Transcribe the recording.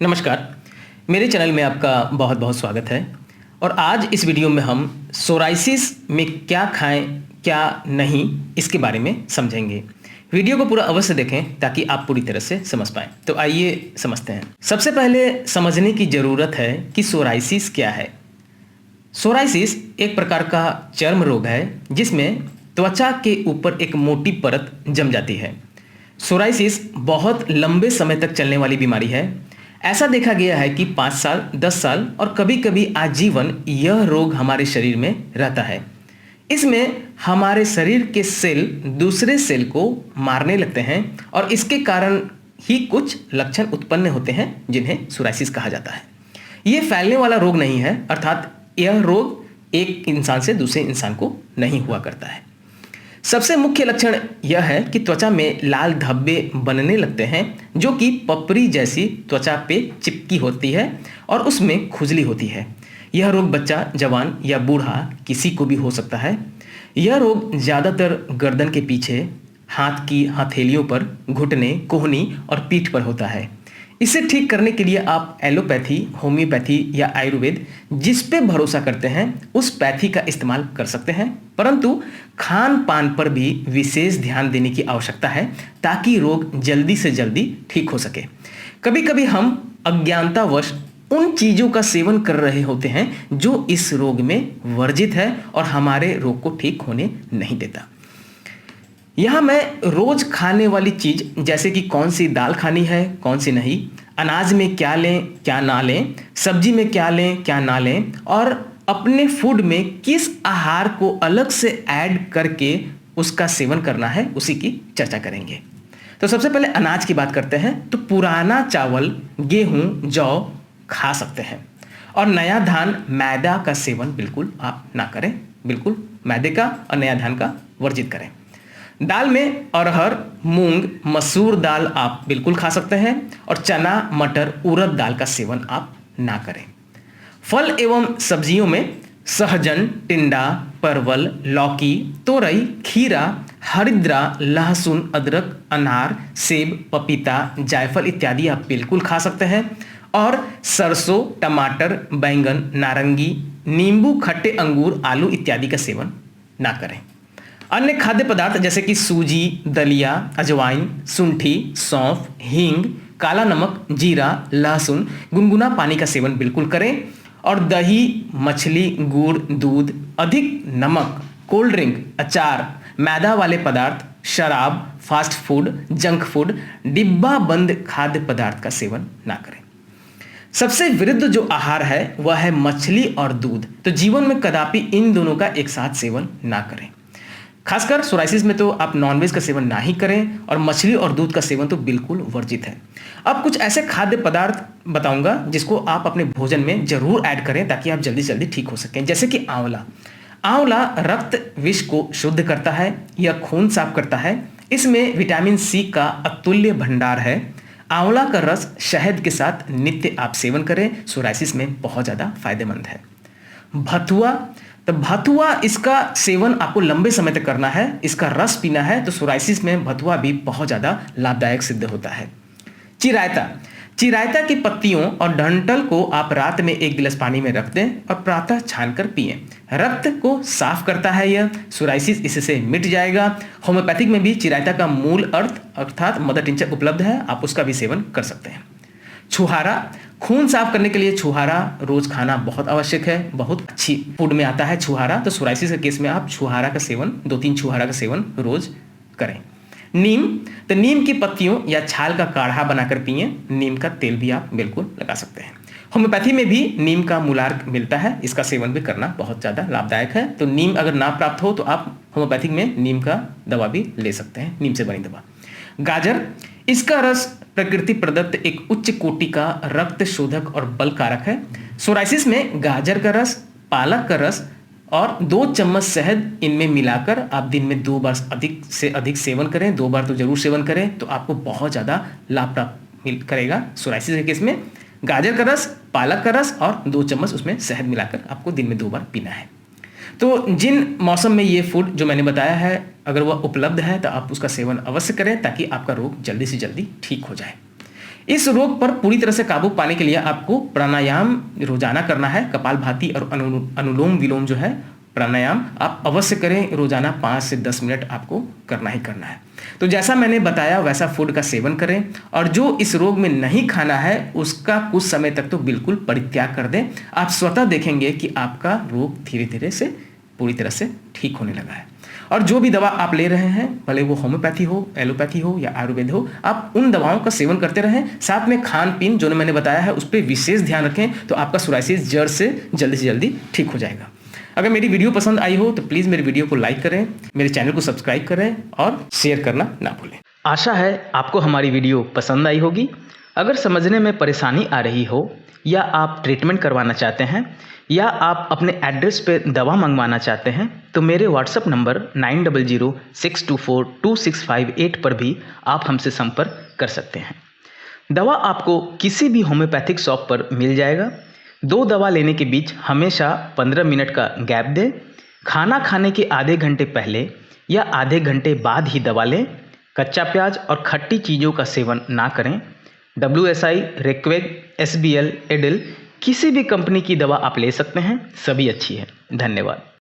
नमस्कार, मेरे चैनल में आपका बहुत बहुत स्वागत है। और आज इस वीडियो में हम सोराइसिस में क्या खाएं क्या नहीं इसके बारे में समझेंगे। वीडियो को पूरा अवश्य देखें ताकि आप पूरी तरह से समझ पाएं। तो आइए समझते हैं। सबसे पहले समझने की ज़रूरत है कि सोराइसिस क्या है। सोराइसिस एक प्रकार का चर्म रोग है जिसमें त्वचा के ऊपर एक मोटी परत जम जाती है। सोराइसिस बहुत लंबे समय तक चलने वाली बीमारी है। ऐसा देखा गया है कि 5 साल, 10 साल और कभी-कभी आजीवन यह रोग हमारे शरीर में रहता है। इसमें हमारे शरीर के सेल दूसरे सेल को मारने लगते हैं और इसके कारण ही कुछ लक्षण उत्पन्न होते हैं जिन्हें सोराइसिस कहा जाता है। ये फैलने वाला रोग नहीं है, अर्थात यह रोग एक इंसान से दूसरे इंसान को नहीं हुआ करता है। सबसे मुख्य लक्षण यह है कि त्वचा में लाल धब्बे बनने लगते हैं जो कि पपड़ी जैसी त्वचा पे चिपकी होती है और उसमें खुजली होती है। यह रोग बच्चा, जवान या बूढ़ा किसी को भी हो सकता है। यह रोग ज़्यादातर गर्दन के पीछे, हाथ की हथेलियों पर, घुटने, कोहनी और पीठ पर होता है। इसे ठीक करने के लिए आप एलोपैथी, होम्योपैथी या आयुर्वेद जिस पे भरोसा करते हैं उस पैथी का इस्तेमाल कर सकते हैं, परंतु खान पान पर भी विशेष ध्यान देने की आवश्यकता है ताकि रोग जल्दी से जल्दी ठीक हो सके। कभी कभी हम अज्ञानतावश उन चीज़ों का सेवन कर रहे होते हैं जो इस रोग में वर्जित है और हमारे रोग को ठीक होने नहीं देता। यहाँ मैं रोज खाने वाली चीज जैसे कि कौन सी दाल खानी है, कौन सी नहीं, अनाज में क्या लें क्या ना लें, सब्जी में क्या लें क्या ना लें और अपने फूड में किस आहार को अलग से ऐड करके उसका सेवन करना है उसी की चर्चा करेंगे। तो सबसे पहले अनाज की बात करते हैं। तो पुराना चावल, गेहूं, जौ खा सकते हैं और नया धान, मैदा का सेवन बिल्कुल आप ना करें। बिल्कुल मैदे का और नया धान का वर्जित करें। दाल में अरहर, मूंग, मसूर दाल आप बिल्कुल खा सकते हैं और चना, मटर, उड़द दाल का सेवन आप ना करें। फल एवं सब्जियों में सहजन, टिंडा, परवल, लौकी, तोरई, खीरा, हरिद्रा, लहसुन, अदरक, अनार, सेब, पपीता, जायफल इत्यादि आप बिल्कुल खा सकते हैं। और सरसों, टमाटर, बैंगन, नारंगी, नींबू, खट्टे अंगूर, आलू इत्यादि का सेवन ना करें। अन्य खाद्य पदार्थ जैसे कि सूजी, दलिया, अजवाइन, सुंठी, सौंफ, हींग, काला नमक, जीरा, लहसुन, गुनगुना पानी का सेवन बिल्कुल करें। और दही, मछली, गुड़, दूध, अधिक नमक, कोल्ड ड्रिंक, अचार, मैदा वाले पदार्थ, शराब, फास्ट फूड, जंक फूड, डिब्बा बंद खाद्य पदार्थ का सेवन ना करें। सबसे विरुद्ध जो आहार है वह है मछली और दूध। तो जीवन में कदापि इन दोनों का एक साथ सेवन ना करें। खासकर सोराइसिस में तो आप नॉनवेज का सेवन ना ही करें और मछली और दूध का सेवन तो बिल्कुल वर्जित है। अब कुछ ऐसे खाद्य पदार्थ बताऊंगा जिसको आप अपने भोजन में जरूर ऐड करें ताकि आप जल्दी से जल्दी ठीक हो सकें। जैसे कि आंवला। आंवला रक्त विष को शुद्ध करता है, यह खून साफ करता है। इसमें विटामिन सी का अतुल्य भंडार है। आंवला का रस शहद के साथ नित्य आप सेवन करें, सोराइसिस में बहुत ज़्यादा फायदेमंद है। भथुआ। तो भथुआ, इसका सेवन आपको लंबे समय तक करना है, इसका रस पीना है, तो सोराइसिस में भथुआ भी बहुत ज़्यादा लाभदायक सिद्ध होता है। चिरायता। चिरायता की पत्तियों और डंठल को आप रात में 1 गिलास पानी में रख दें और प्रातः छानकर पिएं। रक्त को साफ करता है यह, सोराइसिस इससे मिट जाएगा। होम्योपैथिक में भी चिरायता का मूल अर्थ अर्थात मदर टिंचर उपलब्ध है, आप उसका भी सेवन कर सकते हैं। छुहारा। खून साफ करने के लिए छुहारा रोज खाना बहुत आवश्यक है, बहुत अच्छी फूड में आता है छुहारा। तो सोराइसिस के केस में आप छुहारा का सेवन 2-3 छुहारा का सेवन रोज करें। नीम। तो नीम की पत्तियों या छाल का काढ़ा बनाकर पिएं। नीम का तेल भी आप बिल्कुल लगा सकते हैं। होम्योपैथी में भी नीम का मूलार्क मिलता है, इसका सेवन भी करना बहुत ज़्यादा लाभदायक है। तो नीम अगर ना प्राप्त हो तो आप होम्योपैथिक में नीम का दवा भी ले सकते हैं, नीम से बनी दवा। गाजर। इसका रस प्रकृति प्रदत्त एक उच्च कोटि का रक्त शोधक और बल कारक है। सोराइसिस में गाजर का रस, पालक का रस और 2 चम्मच शहद इनमें मिलाकर आप दिन में 2 बार अधिक से अधिक सेवन करें। 2 बार तो जरूर सेवन करें, तो आपको बहुत ज़्यादा लाभ प्राप्त करेगा। सोराइसिस के केस में गाजर का रस, पालक का रस और 2 चम्मच उसमें शहद मिलाकर आपको दिन में 2 बार पीना है। तो जिन मौसम में ये फूड जो मैंने बताया है अगर वह उपलब्ध है तो आप उसका सेवन अवश्य करें ताकि आपका रोग जल्दी से जल्दी ठीक हो जाए। इस रोग पर पूरी तरह से काबू पाने के लिए आपको प्राणायाम रोजाना करना है। कपालभाति और अनुलोम विलोम जो है प्राणायाम आप अवश्य करें। रोजाना 5 से 10 मिनट आपको करना ही करना है। तो जैसा मैंने बताया वैसा फूड का सेवन करें, और जो इस रोग में नहीं खाना है उसका कुछ समय तक तो बिल्कुल परित्याग कर दें। आप स्वतः देखेंगे कि आपका रोग धीरे धीरे से पूरी तरह से ठीक होने लगा है। और जो भी दवा आप ले रहे हैं, भले वो होम्योपैथी हो, एलोपैथी हो या आयुर्वेद हो, आप उन दवाओं का सेवन करते रहें। साथ में खान पीन जो मैंने बताया है उस पर विशेष ध्यान रखें, तो आपका सोराइसिस जड़ से जल्दी ठीक हो जाएगा। अगर मेरी वीडियो पसंद आई हो तो प्लीज़ मेरी वीडियो को लाइक करें, मेरे चैनल को सब्सक्राइब करें और शेयर करना ना भूलें। आशा है आपको हमारी वीडियो पसंद आई होगी। अगर समझने में परेशानी आ रही हो, या आप ट्रीटमेंट करवाना चाहते हैं, या आप अपने एड्रेस पे दवा मंगवाना चाहते हैं, तो मेरे व्हाट्सएप नंबर 9006242658 पर भी आप हमसे संपर्क कर सकते हैं। दवा आपको किसी भी होम्योपैथिक शॉप पर मिल जाएगा। 2 दवा लेने के बीच हमेशा 15 मिनट का गैप दें। खाना खाने के आधे घंटे पहले या आधे घंटे बाद ही दवा लें। कच्चा प्याज और खट्टी चीज़ों का सेवन ना करें। WSI, रेक्वेग, SBL, एडिल किसी भी कंपनी की दवा आप ले सकते हैं, सभी अच्छी है। धन्यवाद।